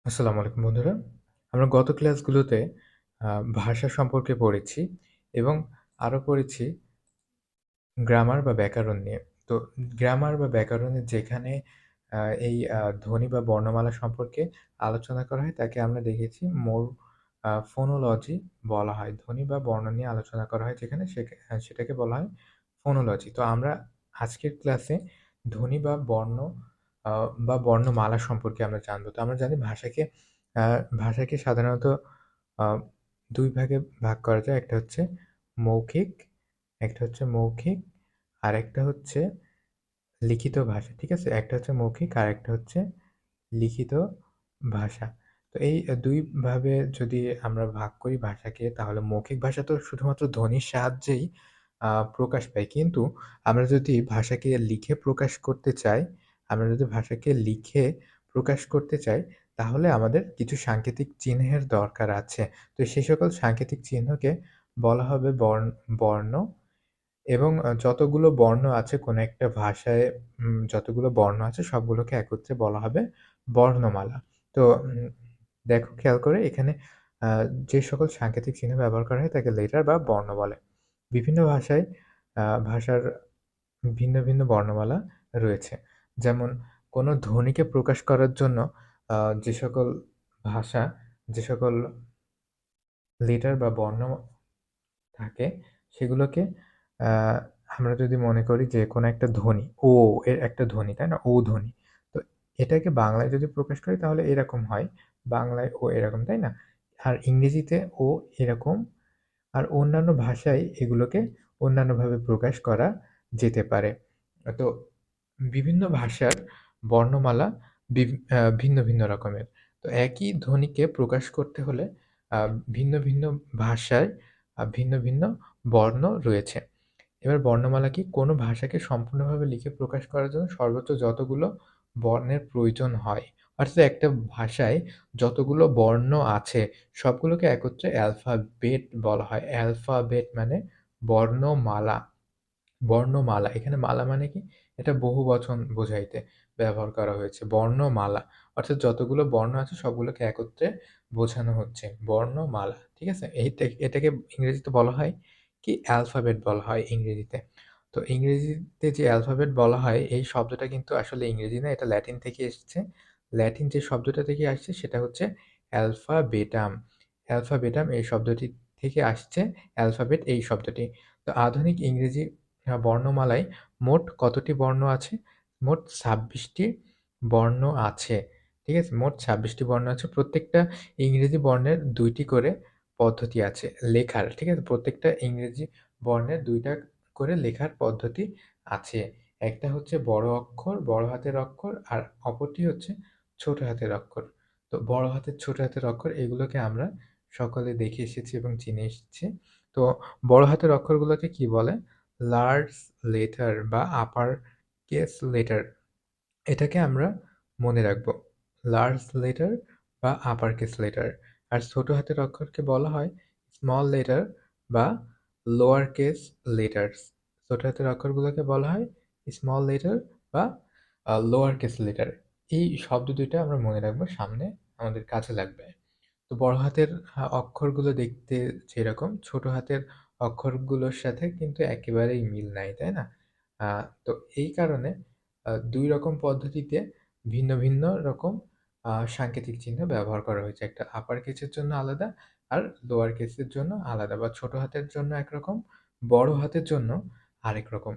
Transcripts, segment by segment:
আসসালামু আলাইকুম বন্ধুরা। আমরা গত ক্লাসগুলোতে আ ভাষা সম্পর্কে পড়েছি এবং আরো পড়েছি গ্রামার বা ব্যাকরণ নিয়ে। তো গ্রামার বা ব্যাকরণের যেখানে আ এই ধ্বনি বা বর্ণমালা সম্পর্কে আলোচনা করা হয় তাকে আমরা দেখেছি ফোনোলজি বলা হয়। ধ্বনি বা বর্ণ নিয়ে আলোচনা করা হয় যেখানে সেটাকে বলা হয় ফোনোলজি। তো আমরা আজকের ক্লাসে ধ্বনি আ বা বর্ণমালা সম্পর্কে আমরা জানব। তো আমরা জানি আ ভাষাকে সাধারণত আ ২ ভাগে ভাগ করা যায়। মৌখিক একটা হচ্ছে মৌখিক, আরেকটা হচ্ছে লিখিত ভাষা। ঠিক আছে? একটা হচ্ছে মৌখিক, আরেকটা হচ্ছে লিখিত ভাষা। তো এই ২ ভাবে যদি আমরা ভাগ করি ভাষাকে তাহলে মৌখিক ভাষা তো শুধুমাত্র ধ্বনির সাহায্যেই প্রকাশ পায়। কিন্তু আমরা যদি ভাষাকে লিখে প্রকাশ করতে চাই আমরা যদি ভাষাকে লিখে প্রকাশ করতে চাই তাহলে আমাদের কিছু সাংকেতিক চিহ্নের দরকার আছে। তো সে সকল সাংকেতিক চিহ্নকে বলা হবে বর্ণ এবং যতগুলো বর্ণ আছে কোনো একটা ভাষায় যতগুলো বর্ণ আছে সবগুলোকে একত্রে বলা হবে বর্ণমালা। তো দেখো খেয়াল করে এখানে আ যে সকল সাংকেতিক চিহ্ন ব্যবহার করা হয় তাকে লেটার বা বর্ণ বলে। বিভিন্ন ভাষার ভিন্ন বর্ণমালা রয়েছে। যেমন কোনো ধ্বনিকে প্রকাশ করার জন্য আ যে সকল ভাষা, যে সকল লেটার বা বর্ণ থাকে সেগুলোকে আ আমরা যদি মনে করি যে কোনো একটা ধ্বনি, ও এর একটা ধ্বনি, তাই না? ও ধ্বনি। তো এটাকে বাংলায় যদি প্রকাশ করি তাহলে এরকম হয়। বাংলায় ও এরকম, তাই না? আর ইংরেজিতে ও এরকম। আর অন্যান্য ভাষায় এগুলোকে অন্যান্যভাবে প্রকাশ করা যেতে পারে। তো বিভিন্ন ভাষার বর্ণমালা ভিন্ন রকমের। তো একই ধ্বনিকে প্রকাশ করতে হলে আ ভিন্ন ভাষায় ভিন্ন বর্ণ রয়েছে। এবার বর্ণমালা কি? কোনো ভাষাকে সম্পূর্ণভাবে লিখে প্রকাশ করার জন্য সর্বোচ্চ যতগুলো বর্ণের প্রয়োজন হয়। অর্থাৎ একটা ভাষায় যতগুলো বর্ণ আছে সবগুলোকে একত্রে অ্যালফাবেট বলা হয়। অ্যালফাবেট মানে বর্ণমালা। বর্ণমালা। এখানে মালা মানে কি? এটা বহুবচন বোঝাইতে ব্যবহার করা হয়েছে। বর্ণমালা। অর্থাৎ যতগুলো বর্ণ আছে সবগুলোকে একত্রে বোঝানো হচ্ছে। বর্ণমালা। ঠিক আছে? এটাকে ইংরেজিতে বলা হয় কি? অ্যালফাবেট বলা হয় ইংরেজিতে। তো ইংরেজিতে যে অ্যালফাবেট বলা হয় এই শব্দটা কিন্তু আসলে ইংরেজি না, এটা ল্যাটিন থেকে এসেছে। ল্যাটিন যে শব্দটা থেকে আসছে সেটা হচ্ছে অ্যালফাবেটাম। অ্যালফাবেটাম এই শব্দটি থেকে আসছে অ্যালফাবেট এই শব্দটি। তো আধুনিক ইংরেজি বর্ণমালায় মোট কতটি বর্ণ আছে? মোট ২৬ টি বর্ণ আছে। ঠিক আছে? মোট ২৬ টি বর্ণ আছে। প্রত্যেকটা ইংরেজি বর্ণের ২ টি করে পদ্ধতি আছে লেখার। ঠিক আছে? প্রত্যেকটা ইংরেজি বর্ণের ২ টা করে লেখার পদ্ধতি আছে। একটা হচ্ছে বড় অক্ষর, বড় হাতের অক্ষর আর অপরটি হচ্ছে ছোট হাতের অক্ষর। তো বড় হাতের, ছোট হাতের অক্ষর এগুলোকে আমরা সকলে দেখে এসেছি এবং চিনে এসেছি। তো বড় হাতের অক্ষরগুলোকে কি বলে? লার্জ লেটার বা আপার কেস লেটার। এটাকে আমরা মনে রাখবো। লার্জ লেটার বা আপার কেস লেটার। আর ছোট হাতের অক্ষরকে বলা হয় স্মল লেটার বা লোয়ার কেস লেটারস। ছোট হাতের অক্ষরগুলোকে বলা হয় স্মল লেটার বা লোয়ার কেস লেটার। এই শব্দ ২ টা আমরা মনে রাখবো, সামনে আমাদের কাজে লাগবে। তো বড় হাতের অক্ষরগুলো দেখতে যেরকম, ছোট হাতের অক্ষরগুলোর সাথে কিন্তু একেবারেই মিল নাই, তাই না? আ তো এই কারণে ২ রকম পদ্ধতিতে ভিন্ন রকম সাংকেতিক চিহ্ন ব্যবহার করা হয়েছে। একটা আপার কেসের জন্য আলাদা আর লোয়ার কেসের জন্য আলাদা, বা ছোট হাতের জন্য একরকম, বড় হাতের জন্য আরেক রকম।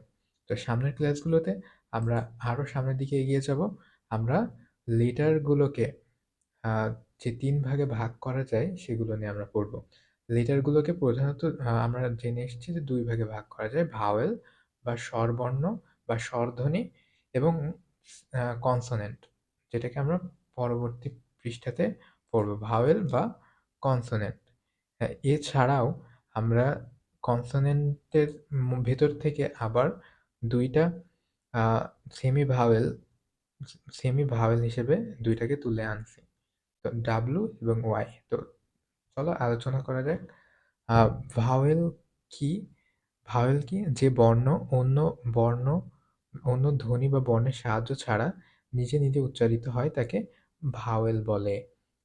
তো সামনের ক্লাসগুলোতে আমরা আরো সামনের দিকে এগিয়ে যাবো। আমরা লেটারগুলোকে আ যে ৩ ভাগে ভাগ করা যায় সেগুলো নিয়ে আমরা পড়ব। লেটারগুলোকে প্রধানত আমরা জেনে এসেছি যে ২ ভাগে ভাগ করা যায়। ভাওয়েল বা স্বরবর্ণ বা স্বরধ্বনি এবং কনসোনেন্ট, যেটাকে আমরা পরবর্তী পৃষ্ঠাতে পড়ব। ভাওয়েল বা কনসোনেন্ট। এছাড়াও আমরা কনসোনেন্টের ভেতর থেকে আবার ২ টা আ সেমি ভাওয়েল সেমি ভাওয়েল হিসেবে ২ টাকে তুলে আনছি। তো ডাব্লু এবং ওয়াই। তো চলো আলোচনা করা যাক। আ ভাওয়েল কি? ভাওয়েল কি? যে বর্ণ অন্য বর্ণ, অন্য ধ্বনি বা বর্ণের সাহায্য ছাড়া নিজে উচ্চারিত হয় তাকে ভাওয়েল বলে।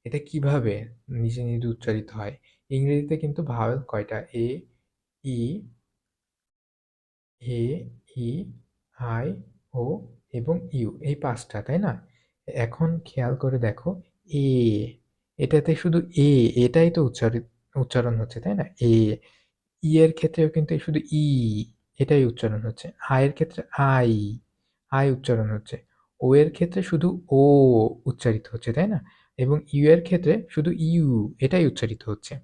এটা কিভাবে নিজে নিজে উচ্চারিত হয়? ইংরেজিতে কিন্তু ভাওয়েল কয়টা? এ, ই, এ, ই, আই, ও এবং ইউ, এই ৫ টা, তাই না? এখন খেয়াল করে দেখো, এ, এটাতে শুধু এ, এটাই তো উচ্চারণ হচ্ছে, তাই না? এ। ই এর ক্ষেত্রেও কিন্তু শুধু ই, এটাই উচ্চারণ হচ্ছে। আই এর ক্ষেত্রে আই, আই উচ্চারণ হচ্ছে। ও এর ক্ষেত্রে শুধু ও উচ্চারিত হচ্ছে, তাই না? এবং ইউ এর ক্ষেত্রে শুধু ইউ, এটাই উচ্চারিত হচ্ছে।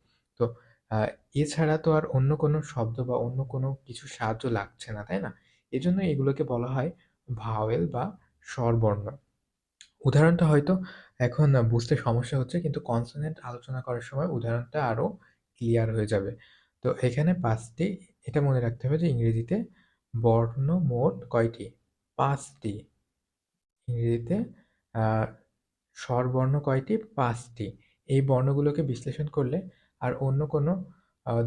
তো আ এছাড়া তো আর অন্য কোনো শব্দ বা অন্য কোনো কিছুর সাহায্য লাগছে না, তাই না? এজন্য এগুলোকে বলা হয় ভাওয়েল বা স্বরবর্ণ। উদাহরণটা হয়তো এখন বুঝতে সমস্যা হচ্ছে, কিন্তু কনসোনেন্ট আলোচনা করার সময় উদাহরণটা আরো ক্লিয়ার হয়ে যাবে। তো এখানে ৫ টি, এটা মনে রাখতে হবে যে ইংরেজিতে বর্ণ মোট কয়টি? ৫ টি। ইংরেজিতে আ স্বরবর্ণ কয়টি? ৫ টি। এই বর্ণগুলোকে বিশ্লেষণ করলে আর অন্য কোনো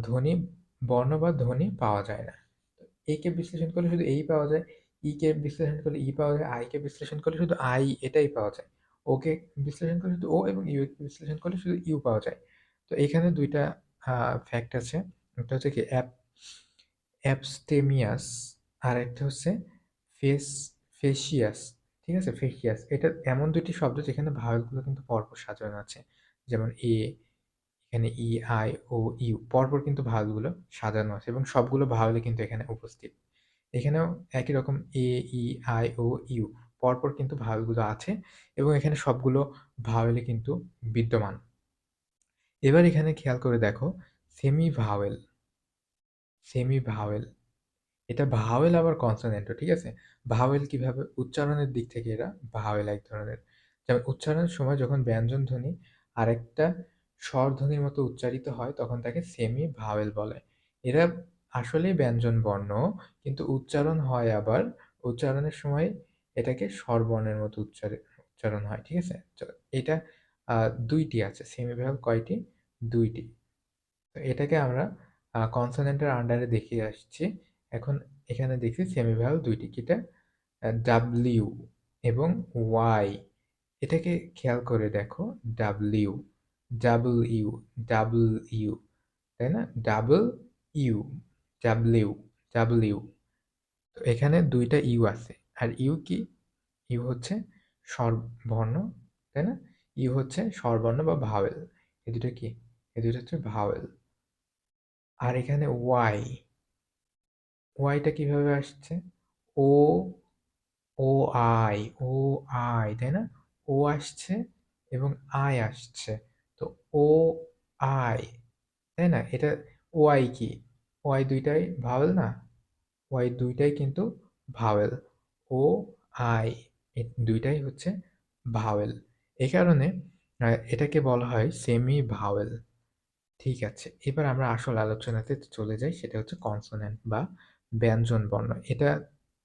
ধ্বনি, বর্ণ বা ধ্বনি পাওয়া যায় না। এ কে বিশ্লেষণ করলে শুধু এই পাওয়া যায়, ই কে বিশ্লেষণ করলে ই পাওয়া যায়, আই কে বিশ্লেষণ করলে শুধু আই, এটাই পাওয়া যায়। ও কে বিশ্লেষণ করলে শুধু ও, এবং ইউ কে বিশ্লেষণ করলে শুধু ইউ পাওয়া যায়। তো এখানে ২ টা ফ্যাক্ট আছে। একটা হচ্ছে কি অ্যাবস্টেমিয়াস, আরেকটা হচ্ছে ফেস ফেসিয়াস। ঠিক আছে? ফেসিয়াস। এটা এমন ২ টি শব্দ যেখানে ভাওয়েলগুলো কিন্তু পরপর সাজানো আছে। যেমন এ, এখানে ই, আই, ও, ইউ পরপর কিন্তু ভাওয়েলগুলো সাজানো আছে এবং সবগুলো ভাওয়েলই কিন্তু এখানে উপস্থিত। এখানেও একই রকম এ, ই, আই, ও, ইউ পরপর কিন্তু ভাওয়েলগুলো আছে এবং এখানে সবগুলো ভাওয়েলই কিন্তু বিদ্যমান। এবার এখানে খেয়াল করে দেখো, সেমি ভাওয়েল, সেমি ভাওয়েল। এটা ভাওয়েল আবার কনসোনেন্টও, ঠিক আছে? ভাওয়েল কিভাবে? উচ্চারণের দিক থেকে এরা ভাওয়েল এক ধরনের। যেমন উচ্চারণের সময় যখন ব্যঞ্জন ধ্বনি আরেকটা স্বরধ্বনির মতো উচ্চারিত হয় তখন তাকে সেমি ভাওয়েল বলে। এরা আসলেই ব্যঞ্জন বর্ণ, কিন্তু উচ্চারণ হয় আবার, উচ্চারণের সময় এটাকে স্বরবর্ণের মতো উচ্চারণ হয়, ঠিক আছে? তো এটা ২ টি আছে। সেমি ভাওয়েল কয়টি? ২ টি। তো এটাকে আমরা কনসোনেন্টের আন্ডারে দেখিয়ে আসছি। এখন এখানে দেখছি সেমিভাওয়েল ২ টি। কিটা? ডাব্লিউ এবং ওয়াই। এটাকে খেয়াল করে দেখো, W, double you, double you, তাই না? Double you, W, W. তো এখানে ২ টা ইউ আছে। আর ইউ কি? ইউ হচ্ছে স্বরবর্ণ, তাই না? ইউ হচ্ছে স্বরবর্ণ বা ভাওয়েল। এই ২ টা কি? এই ২ টা হচ্ছে ভাওয়েল। আর এখানে ওয়াই, ওয়াইটা কিভাবে আসছে? ও, ও আই, ও আই, তাই না? ও আসছে এবং আই আসছে। তো ও আই, তাই না? এটা ওয়াই কি? ওয়াই ২ টাই ভাওয়েল না? ওয়াই ২ টাই কিন্তু ভাওয়েল। ও আই, এ ২ টাই হচ্ছে ভাওয়েল। এ কারণে এটাকে বলা হয় সেমি ভাওয়েল। ঠিক আছে। এবার আমরা আসল আলোচনাতে চলে যাই। সেটা হচ্ছে কনসোন্যান্ট বা ব্যঞ্জন বর্ণ। এটা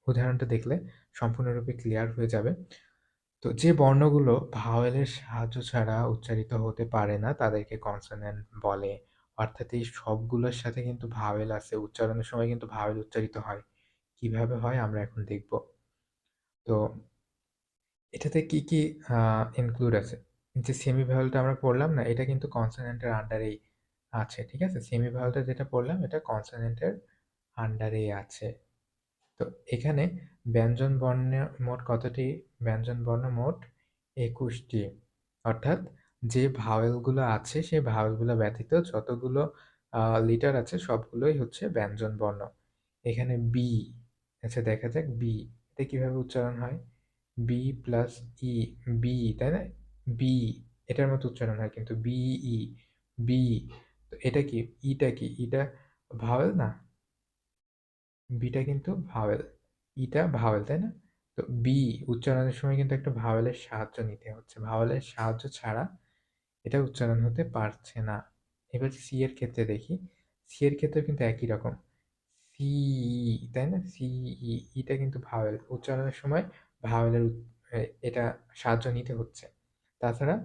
উদাহরণটা দেখলে সম্পূর্ণরূপে ক্লিয়ার হয়ে যাবে। তো যে বর্ণগুলো ভাওয়েলের সাহায্য ছাড়া উচ্চারিত হতে পারে না তাদেরকে কনসোন্যান্ট বলে। অর্থাৎ এই সবগুলোর সাথে কিন্তু ভাওয়েল আছে। উচ্চারণের সময় কিন্তু ভাওয়েল উচ্চারিত হয়। কিভাবে হয় আমরা এখন দেখব। তো এটাতে কি, কি ইনক্লুড আছে? যে সেমি ভাওয়েলটা আমরা পড়লাম না? এটা কিন্তু কনসোন্যান্টের আন্ডারেই আছে। ঠিক আছে? সেমি ভাওয়েলটা যেটা পড়লাম এটা কনসোন্যান্টের আন্ডারেই আছে। তো এখানে ব্যঞ্জন বর্ণ মোট কতটি? ব্যঞ্জন বর্ণ মোট ২১ টি। অর্থাৎ যে ভাওয়েলগুলো আছে সেই ভাওয়েলগুলো ব্যতীত যতগুলো লিটার আছে সবগুলোই হচ্ছে ব্যঞ্জন বর্ণ। এখানে বি, আচ্ছা দেখা যাক বি। এটা কিভাবে উচ্চারণ হয়? বি প্লাস ই, বি, তাই না? বি, এটার মতো উচ্চারণ হয় কিন্তু বিই, বি। তো এটা কি? ইটা কি? ইটা ভাওয়েল না? বিটা কিন্তু ভাওয়েল। ইটা ভাওয়েল, তাই না? তো বি উচ্চারণের সময় কিন্তু একটা ভাওয়েলের সাহায্য নিতে হচ্ছে। ভাওয়েলের সাহায্য ছাড়া এটা উচ্চারণ হতে পারছে না। এবার সি এর ক্ষেত্রে দেখি। সি এর ক্ষেত্রেও কিন্তু একই রকম। সিই, তাই না? সিই, ইটা কিন্তু ভাওয়েল। উচ্চারণের সময় ভাওয়েলের এটা সাহায্য নিতে হচ্ছে। তাছাড়া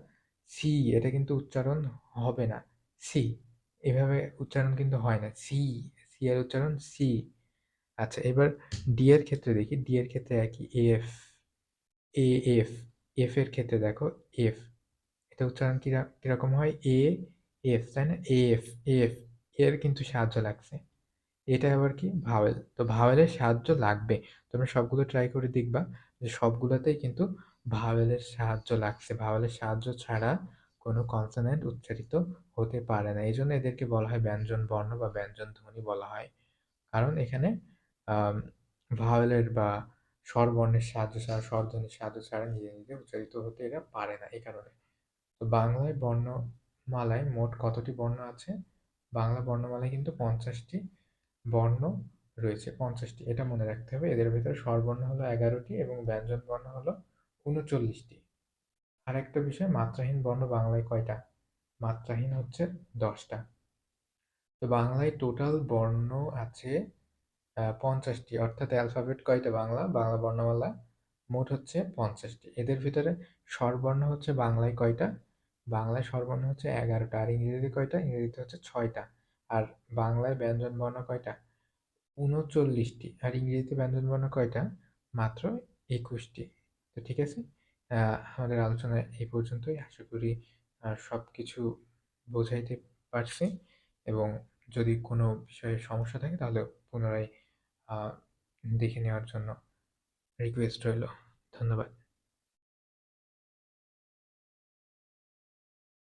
সি, এটা কিন্তু উচ্চারণ হবে না। সি, এভাবে উচ্চারণ কিন্তু হয় না। সি, সি এর উচ্চারণ সি। আচ্ছা, এবার ডি এর ক্ষেত্রে দেখি। ডি এর ক্ষেত্রে একই। এফ, এ এফ, এফ এর ক্ষেত্রে দেখো এফ, এটা উচ্চারণ কিরকম হয়? এ, এফ, তাই না? এএফ, এএফ এর কিন্তু সাহায্য লাগছে। এটা আবার কি? ভাওয়েল। তো ভাওয়েলের সাহায্য লাগবে। তোমরা সবগুলো ট্রাই করে দেখবা যে সবগুলাতেই কিন্তু ভাওয়েলের সাহায্য লাগছে। ভাওয়েলের সাহায্য ছাড়া কোনো কনসোনেন্ট উচ্চারিত হতে পারে না। এজন্য এদেরকে বলা হয় ব্যঞ্জন বর্ণ বা ব্যঞ্জন ধ্বনি বলা হয়। কারণ এখানে আম ভাওয়েলের বা স্বরবর্ণের সাহায্য ছাড়া, স্বরধ্বনির সাহায্য ছাড়া নিজে, নিজে উচ্চারিত হতে এরা পারে না এই কারণে। তো বাংলায় বর্ণমালায় মোট কতটি বর্ণ আছে? বাংলা বর্ণমালায় কিন্তু ৫০ টি বর্ণ রয়েছে, ৫০ টি। এটা মনে রাখতে হবে। এদের ভেতরে স্বরবর্ণ হলো ১১ টি এবং ব্যঞ্জন বর্ণ হলো ৩৯ টি। আরেকটা বিষয়, মাত্রাহীন বর্ণ বাংলায় কয়টা? মাত্রাহীন হচ্ছে ১০ টা। তো বাংলায় টোটাল বর্ণ আছে ৫০ টি। অর্থাৎ অ্যালফাবেট কয়টা বাংলা বর্ণমালা? মোট হচ্ছে ৫০ টি। এদের ভিতরে স্বরবর্ণ হচ্ছে বাংলায় কয়টা? বাংলায় স্বরবর্ণ হচ্ছে ১১ টা। আর ইংরেজিতে কয়টা? ইংরেজিতে হচ্ছে ৬ টা। আর বাংলায় ব্যঞ্জনবর্ণ কয়টা? ৩৯ টি। আর ইংরেজিতে ব্যঞ্জনবর্ণ কয়টা? মাত্র ২১ টি। তো ঠিক আছে? আমাদের আলোচনা এই পর্যন্তই। আশা করি সবকিছু বোঝাইতে পারছি এবং যদি কোনো বিষয়ে সমস্যা থাকে তাহলে পুনরায় আ দেখে নেওয়ার জন্য রিকোয়েস্ট রইল। ধন্যবাদ।